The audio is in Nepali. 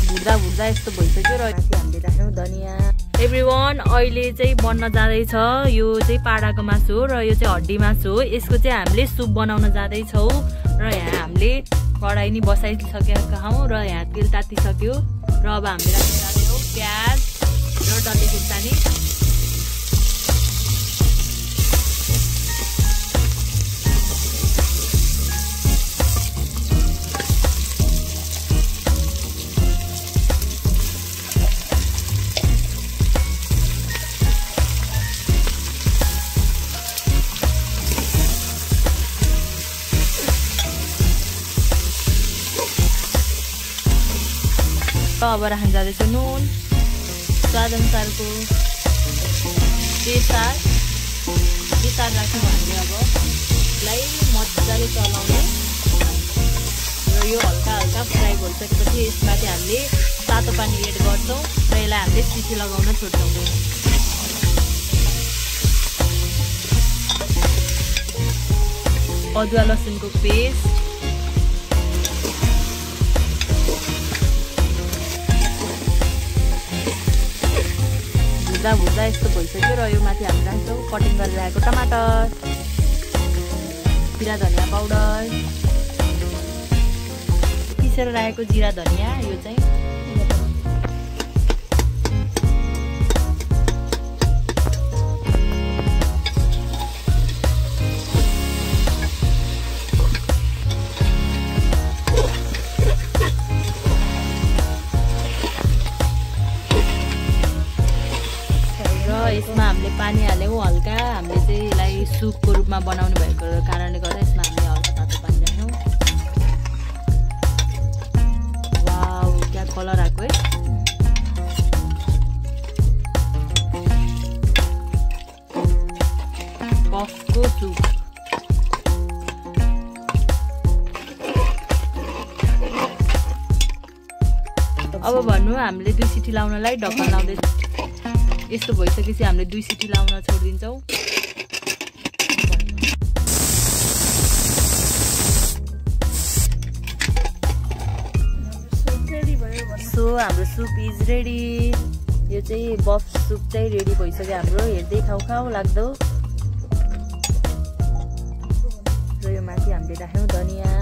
भुट्दा भुट्दा यस्तो भइसक्यो र माथि हामीले राख्यौँ धनिया। एभ्रिवान अहिले चाहिँ बन्न जाँदैछ। यो चाहिँ पाडाको मासु हो र यो चाहिँ हड्डी मासु हो। यसको चाहिँ हामीले सुप बनाउन जाँदैछौँ र यहाँ हामीले कराई नि बसाइसकेका हौँ र यहाँ तेल तातिसक्यो र अब हामीले राख्न जाँदैछौँ प्याज र डल्ले खुर्सानी। अब राख्न जाँदैछ नुन, स्वाद अनुसारको बेसार राख्छौँ हामीले। अब यसलाई मजाले चलाउने र यो हल्का हल्का फ्राई भइसकेपछि यसमाथि हामीले तातो पानी एड गर्छौँ र यसलाई हामीले सिटी लगाउन छोड्छौँ। अदुवा लसुनको पेस्ट, भुट्दा भुट्दा यस्तो भइसक्यो र यो माथि हामी राख्छौँ कटिङ गरेर राखेको टमाटर, जिरा धनिया पाउडर, पिसेर राखेको जिरा धनिया। यो चाहिँ यसमा हामीले पानी हाल्यौँ हल्का। हामीले चाहिँ यसलाई सुपको रूपमा बनाउने भएको कारणले गर्दा यसमा हामीले हल्का तातो पानी राख्यौँ। वाउ, क्या कलर आएको है। बफको सुप। अब भन्नु हामीले 2 सिटी लाउनलाई ढक्कन लाउँदैछ। यस्तो भइसकेपछि हामीले 2 सिटी लाउन छोडिदिन्छौँ। सो हाम्रो सुप इज रेडी। यो चाहिँ बफ सुप चाहिँ रेडी भइसक्यो हाम्रो। हेर्दै खाउ खाउ लाग्दो। र यो माथि हामीले राख्यौँ धनिया।